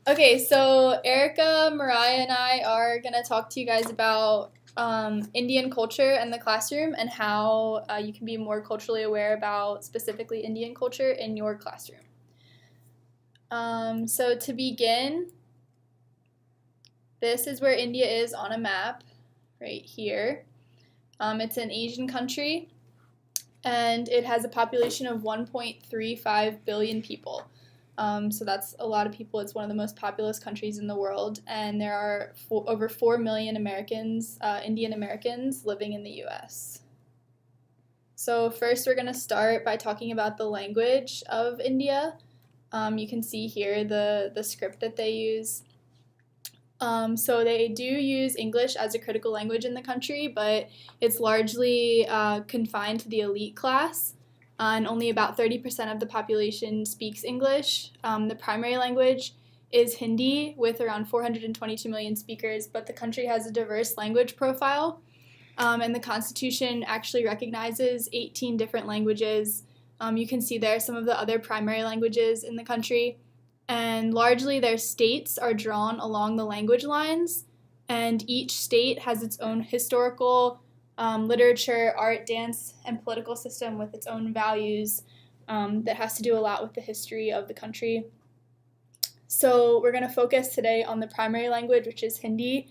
Okay, so Erica, Mariah, and I are going to talk to you guys about Indian culture and the classroom and how you can be more culturally aware about specifically Indian culture in your classroom. So to begin, this is where India is on a map, right here. It's an Asian country, and it has a population of 1.35 billion people. So that's a lot of people. It's one of the most populous countries in the world, and there are over 4 million Americans, Indian Americans, living in the U.S. So first we're going to start by talking about the language of India. You can see here the script that they use. So they do use English as a critical language in the country, but it's largely confined to the elite class. And only about 30% of the population speaks English. The primary language is Hindi, with around 422 million speakers, but the country has a diverse language profile, and the Constitution actually recognizes 18 different languages. You can see there some of the other primary languages in the country, and largely their states are drawn along the language lines, and each state has its own historical literature, art, dance, and political system with its own values that has to do a lot with the history of the country. So we're going to focus today on the primary language, which is Hindi.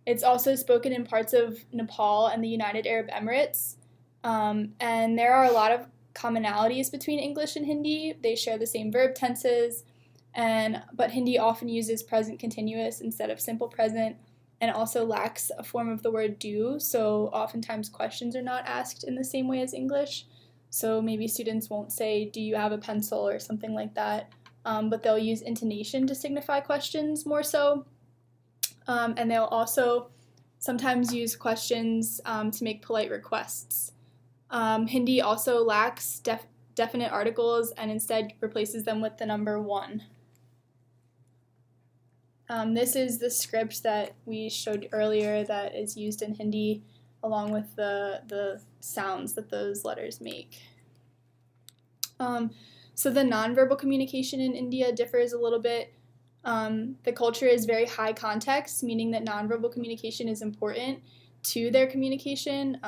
It's also spoken in parts of Nepal and the United Arab Emirates. And there are a lot of commonalities between English and Hindi. They share the same verb tenses, but Hindi often uses present continuous instead of simple present, and also lacks a form of the word do, so oftentimes questions are not asked in the same way as English. So maybe students won't say, "Do you have a pencil?" or something like that, but they'll use intonation to signify questions more so. And they'll also sometimes use questions to make polite requests. Hindi also lacks definite articles and instead replaces them with the number one. This is the script that we showed earlier that is used in Hindi along with the sounds that those letters make. So the nonverbal communication in India differs a little bit. The culture is very high context, meaning that nonverbal communication is important to their communication.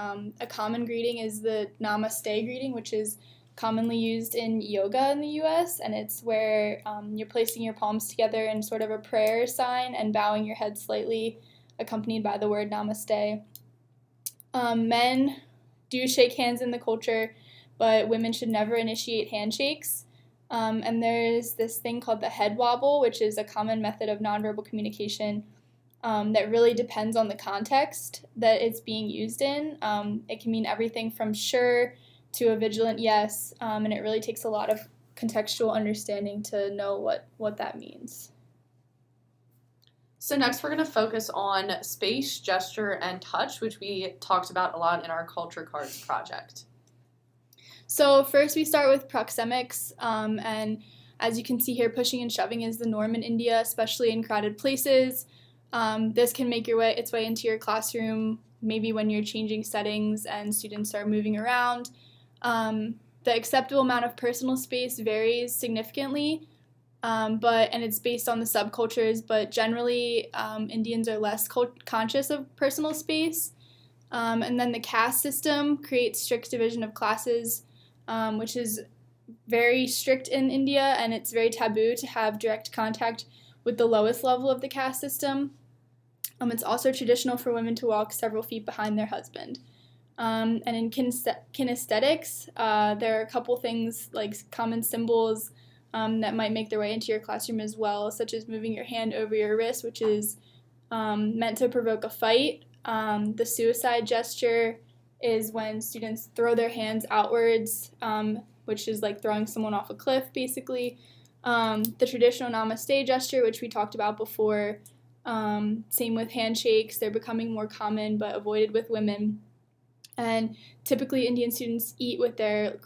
A common greeting is the Namaste greeting, which is commonly used in yoga in the U.S., and it's where you're placing your palms together in sort of a prayer sign and bowing your head slightly, accompanied by the word namaste. Men do shake hands in the culture, but women should never initiate handshakes. And there's this thing called the head wobble, which is a common method of nonverbal communication that really depends on the context that it's being used in. It can mean everything from sure to a vigilant yes, and it really takes a lot of contextual understanding to know what that means. So next we're going to focus on space, gesture, and touch, which we talked about a lot in our culture cards project. So first we start with proxemics, and as you can see here, pushing and shoving is the norm in India, especially in crowded places. This can make its way into your classroom, maybe when you're changing settings and students are moving around. The acceptable amount of personal space varies significantly, and it's based on the subcultures, but generally Indians are less conscious of personal space. And then the caste system creates strict division of classes, which is very strict in India, and it's very taboo to have direct contact with the lowest level of the caste system. It's also traditional for women to walk several feet behind their husband. And in kinesthetics, there are a couple things like common symbols that might make their way into your classroom as well, such as moving your hand over your wrist, which is meant to provoke a fight. The suicide gesture is when students throw their hands outwards, which is like throwing someone off a cliff, basically. The traditional namaste gesture, which we talked about before, same with handshakes. They're becoming more common but avoided with women. And typically Indian students eat with their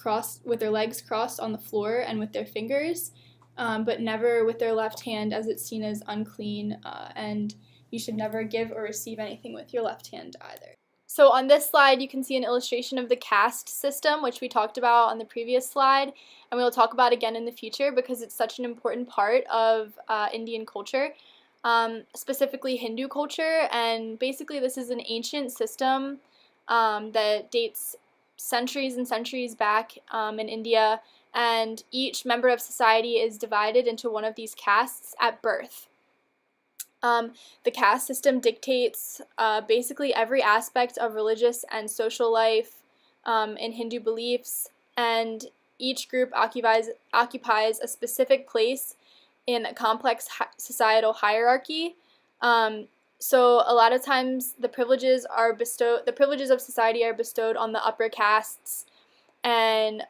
legs crossed on the floor and with their fingers, but never with their left hand, as it's seen as unclean, and you should never give or receive anything with your left hand either. So on this slide, you can see an illustration of the caste system, which we talked about on the previous slide, and we will talk about again in the future because it's such an important part of Indian culture, specifically Hindu culture. And basically, this is an ancient system that dates centuries and centuries back in India, and each member of society is divided into one of these castes at birth. The caste system dictates basically every aspect of religious and social life in Hindu beliefs, and each group occupies a specific place in a complex societal hierarchy. So a lot of times the privileges of society are bestowed on the upper castes, and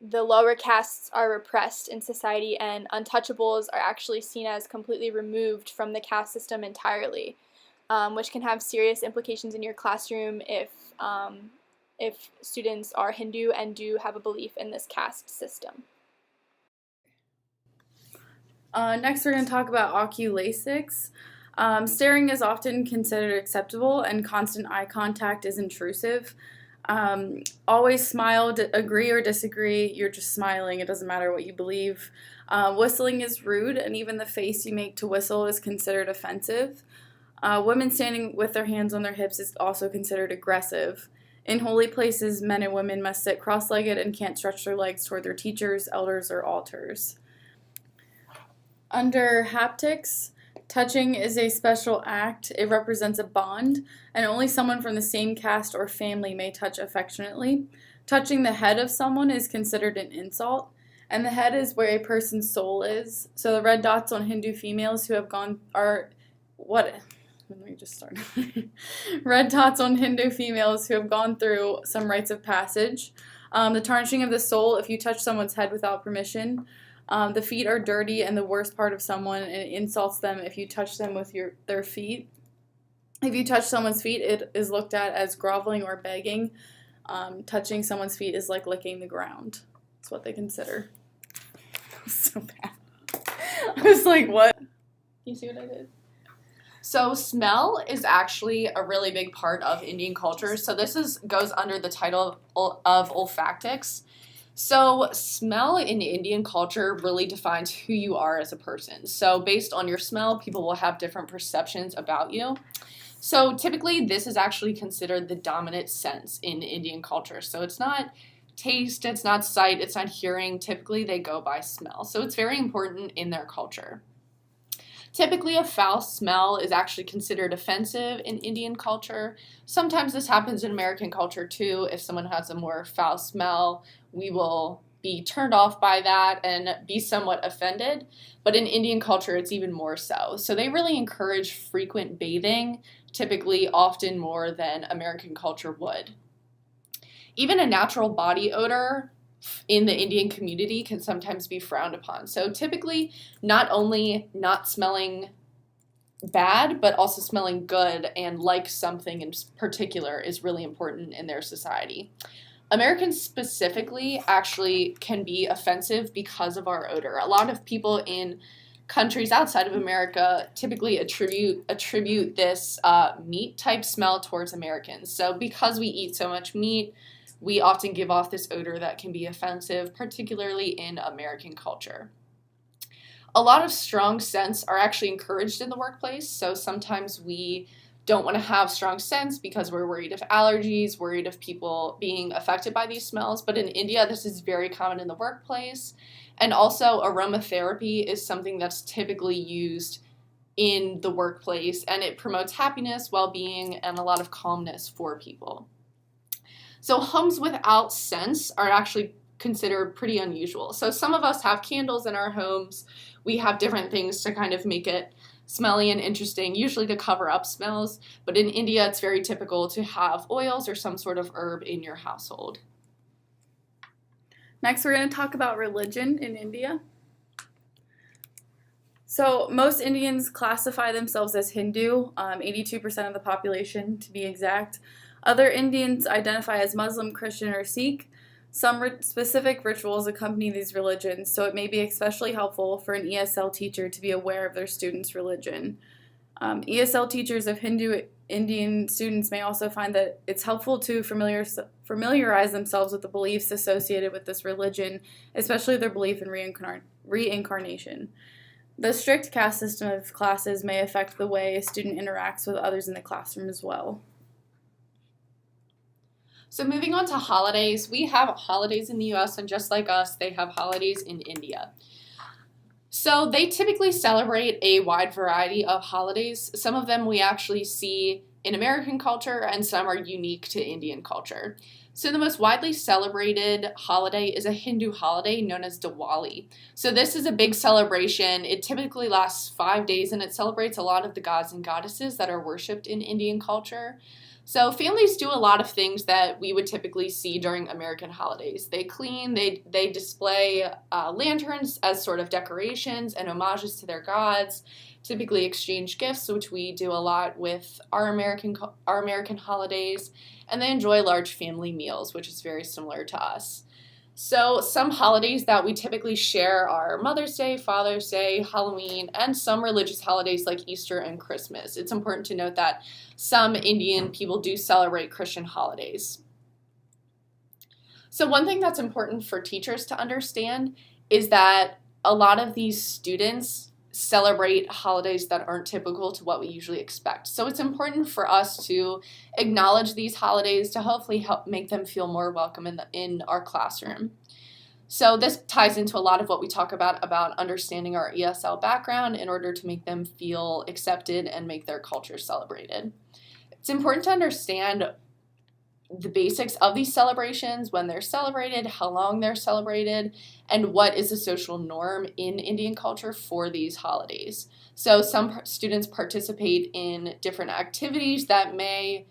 the lower castes are repressed in society, and untouchables are actually seen as completely removed from the caste system entirely, which can have serious implications in your classroom if students are Hindu and do have a belief in this caste system. Next, we're going to talk about oculasics. Staring is often considered acceptable, and constant eye contact is intrusive. Always smile, agree or disagree, you're just smiling, it doesn't matter what you believe. Whistling is rude, and even the face you make to whistle is considered offensive. Women standing with their hands on their hips is also considered aggressive. In holy places, men and women must sit cross-legged and can't stretch their legs toward their teachers, elders, or altars. Under haptics, touching is a special act. It represents a bond, and only someone from the same caste or family may touch affectionately. Touching the head of someone is considered an insult, and the head is where a person's soul is. So the red dots on Hindu females who have gone red dots on Hindu females who have gone through some rites of passage. The tarnishing of the soul if you touch someone's head without permission. The feet are dirty and the worst part of someone, and it insults them if you touch them with their feet. If you touch someone's feet, it is looked at as groveling or begging. Touching someone's feet is like licking the ground. That's what they consider. That was so bad. I was like, what? You see what I did? So smell is actually a really big part of Indian culture. So this goes under the title of olfactics. So smell in Indian culture really defines who you are as a person. So based on your smell, people will have different perceptions about you. So typically this is actually considered the dominant sense in Indian culture. So it's not taste, it's not sight, it's not hearing. Typically they go by smell. So it's very important in their culture. Typically, a foul smell is actually considered offensive in Indian culture. Sometimes this happens in American culture too. If someone has a more foul smell, we will be turned off by that and be somewhat offended. But in Indian culture, it's even more so. So they really encourage frequent bathing, typically often more than American culture would. Even a natural body odor in the Indian community can sometimes be frowned upon. So typically, not only not smelling bad, but also smelling good and like something in particular is really important in their society. Americans specifically actually can be offensive because of our odor. A lot of people in countries outside of America typically attribute this meat type smell towards Americans. So because we eat so much meat, we often give off this odor that can be offensive, particularly in American culture. A lot of strong scents are actually encouraged in the workplace, so sometimes we don't want to have strong scents because we're worried of allergies, worried of people being affected by these smells, but in India this is very common in the workplace. And also aromatherapy is something that's typically used in the workplace, and it promotes happiness, well-being, and a lot of calmness for people. So homes without scents are actually considered pretty unusual. So some of us have candles in our homes. We have different things to kind of make it smelly and interesting, usually to cover up smells. But in India, it's very typical to have oils or some sort of herb in your household. Next, we're going to talk about religion in India. So most Indians classify themselves as Hindu, 82% of the population to be exact. Other Indians identify as Muslim, Christian, or Sikh. Some specific rituals accompany these religions, so it may be especially helpful for an ESL teacher to be aware of their students' religion. ESL teachers of Hindu Indian students may also find that it's helpful to familiarize themselves with the beliefs associated with this religion, especially their belief in reincarnation. The strict caste system of classes may affect the way a student interacts with others in the classroom as well. So moving on to holidays, we have holidays in the US, and just like us, they have holidays in India. So they typically celebrate a wide variety of holidays. Some of them we actually see in American culture, and some are unique to Indian culture. So the most widely celebrated holiday is a Hindu holiday known as Diwali. So this is a big celebration. It typically lasts 5 days, and it celebrates a lot of the gods and goddesses that are worshipped in Indian culture. So families do a lot of things that we would typically see during American holidays. They clean, they display lanterns as sort of decorations and homages to their gods, typically exchange gifts, which we do a lot with our American holidays, and they enjoy large family meals, which is very similar to us. So some holidays that we typically share are Mother's Day, Father's Day, Halloween, and some religious holidays like Easter and Christmas. It's important to note that some Indian people do celebrate Christian holidays. So one thing that's important for teachers to understand is that a lot of these students celebrate holidays that aren't typical to what we usually expect. So it's important for us to acknowledge these holidays to hopefully help make them feel more welcome in our classroom. So this ties into a lot of what we talk about understanding our ESL background in order to make them feel accepted and make their culture celebrated. It's important to understand the basics of these celebrations, when they're celebrated, how long they're celebrated, and what is the social norm in Indian culture for these holidays. So some students participate in different activities that may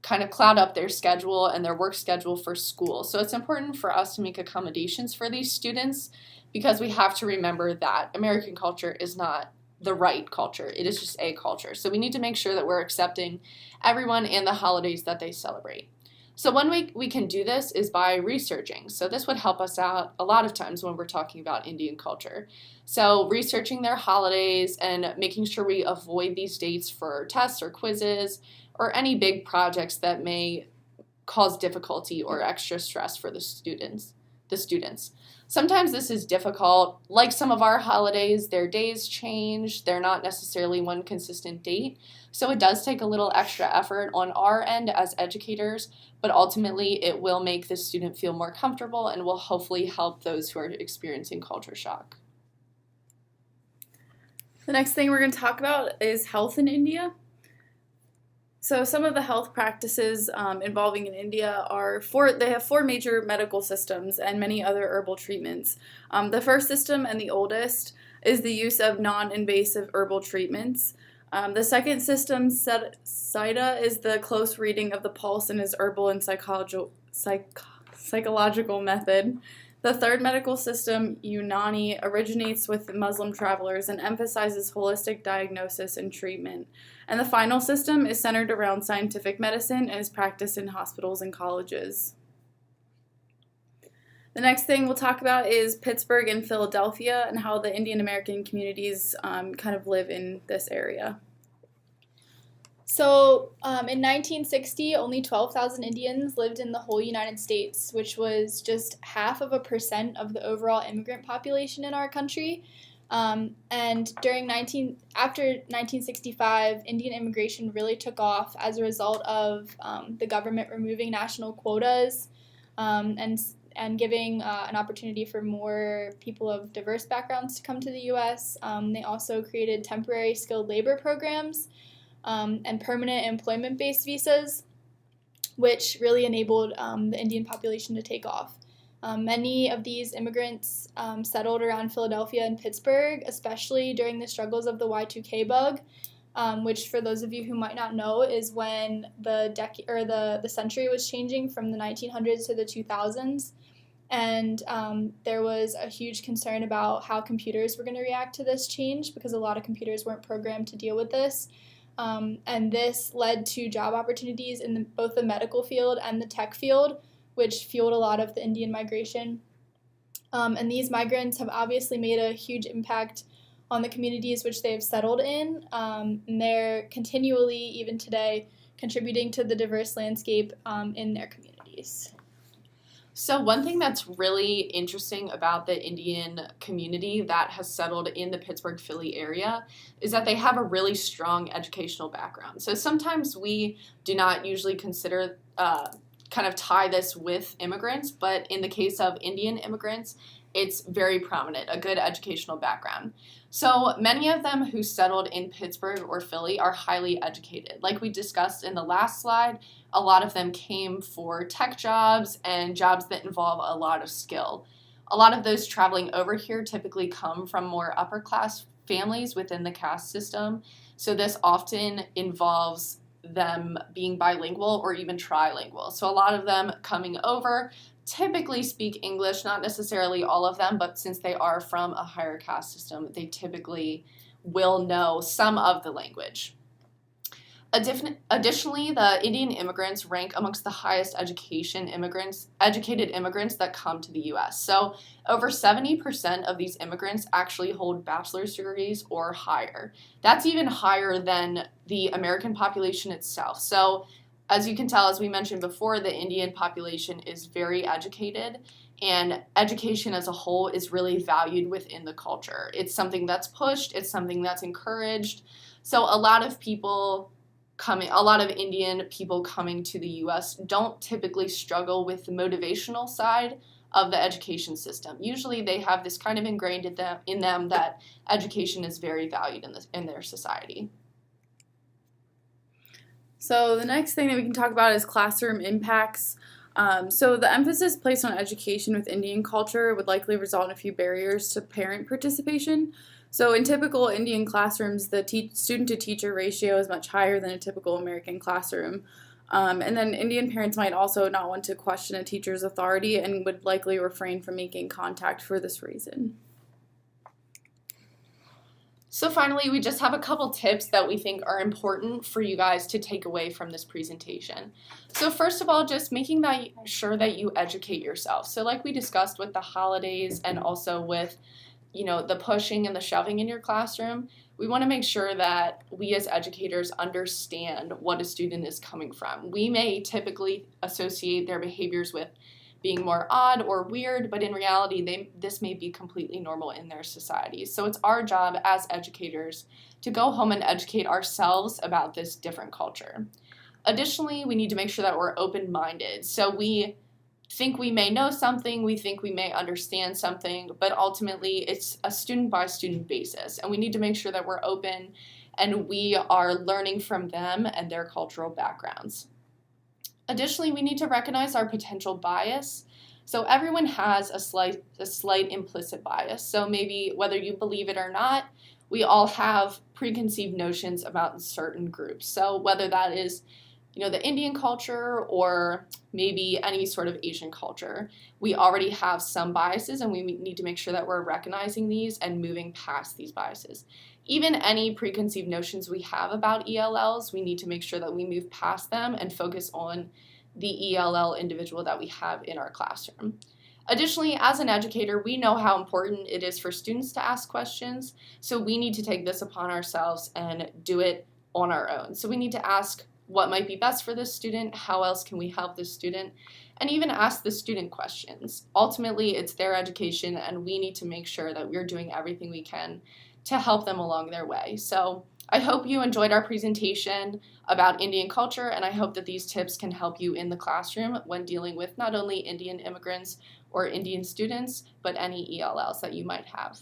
kind of cloud up their schedule and their work schedule for school. So it's important for us to make accommodations for these students, because we have to remember that American culture is not the right culture. It is just a culture. So we need to make sure that we're accepting everyone and the holidays that they celebrate. So one way we can do this is by researching. So this would help us out a lot of times when we're talking about Indian culture. So researching their holidays and making sure we avoid these dates for tests or quizzes or any big projects that may cause difficulty or extra stress for the students. Sometimes this is difficult. Like some of our holidays, their days change. They're not necessarily one consistent date. So it does take a little extra effort on our end as educators, but ultimately it will make the student feel more comfortable and will hopefully help those who are experiencing culture shock. The next thing we're going to talk about is health in India. So some of the health practices involving in India they have 4 major medical systems and many other herbal treatments. The first system and the oldest is the use of non-invasive herbal treatments. The second system, SIDA, is the close reading of the pulse and is herbal and psychological method. The third medical system, Unani, originates with Muslim travelers and emphasizes holistic diagnosis and treatment. And the final system is centered around scientific medicine and is practiced in hospitals and colleges. The next thing we'll talk about is Pittsburgh and Philadelphia and how the Indian American communities kind of live in this area. So in 1960, only 12,000 Indians lived in the whole United States, which was just 0.5% of the overall immigrant population in our country. And after 1965, Indian immigration really took off as a result of the government removing national quotas and giving an opportunity for more people of diverse backgrounds to come to the U.S. They also created temporary skilled labor programs and permanent employment-based visas, which really enabled the Indian population to take off. Many of these immigrants settled around Philadelphia and Pittsburgh, especially during the struggles of the Y2K bug, which, for those of you who might not know, is when the century was changing from the 1900s to the 2000s, and there was a huge concern about how computers were going to react to this change because a lot of computers weren't programmed to deal with this. And this led to job opportunities in both the medical field and the tech field, which fueled a lot of the Indian migration. And these migrants have obviously made a huge impact on the communities which they have settled in, and they're continually, even today, contributing to the diverse landscape in their communities. So one thing that's really interesting about the Indian community that has settled in the Pittsburgh, Philly area is that they have a really strong educational background. So sometimes we do not usually consider kind of tie this with immigrants, but in the case of Indian immigrants, it's very prominent, a good educational background. So many of them who settled in Pittsburgh or Philly are highly educated. Like we discussed in the last slide, a lot of them came for tech jobs and jobs that involve a lot of skill. A lot of those traveling over here typically come from more upper class families within the caste system. So this often involves them being bilingual or even trilingual. So a lot of them coming over typically speak English, not necessarily all of them, but since they are from a higher caste system, they typically will know some of the language. Additionally, the Indian immigrants rank amongst the highest educated immigrants that come to the U.S. So over 70% of these immigrants actually hold bachelor's degrees or higher. That's even higher than the American population itself. So as you can tell, as we mentioned before, the Indian population is very educated, and education as a whole is really valued within the culture. It's something that's pushed, it's something that's encouraged. So a lot of Indian people coming to the U.S. don't typically struggle with the motivational side of the education system. Usually they have this kind of ingrained in them that education is very valued in their society. So the next thing that we can talk about is classroom impacts. So the emphasis placed on education with Indian culture would likely result in a few barriers to parent participation. So in typical Indian classrooms, the student-to-teacher ratio is much higher than a typical American classroom. And then Indian parents might also not want to question a teacher's authority and would likely refrain from making contact for this reason. So finally, we just have a couple tips that we think are important for you guys to take away from this presentation. So first of all, just making sure that you educate yourself. So like we discussed with the holidays and also with the pushing and the shoving in your classroom, we want to make sure that we as educators understand what a student is coming from. We may typically associate their behaviors with being more odd or weird, but in reality, this may be completely normal in their societies. So it's our job as educators to go home and educate ourselves about this different culture. Additionally, we need to make sure that we're open-minded. So we think we may know something, we think we may understand something, but ultimately it's a student-by-student basis, and we need to make sure that we're open and we are learning from them and their cultural backgrounds. Additionally, we need to recognize our potential bias. So everyone has a slight implicit bias. So maybe whether you believe it or not, we all have preconceived notions about certain groups. So whether that is, the Indian culture or maybe any sort of Asian culture, we already have some biases, and we need to make sure that we're recognizing these and moving past these biases. Even any preconceived notions we have about ELLs, we need to make sure that we move past them and focus on the ELL individual that we have in our classroom. Additionally, as an educator, we know how important it is for students to ask questions, so we need to take this upon ourselves and do it on our own. So we need to ask what might be best for this student, how else can we help this student, and even ask the student questions. Ultimately, it's their education, and we need to make sure that we're doing everything we can to help them along their way. So I hope you enjoyed our presentation about Indian culture, and I hope that these tips can help you in the classroom when dealing with not only Indian immigrants or Indian students, but any ELLs that you might have.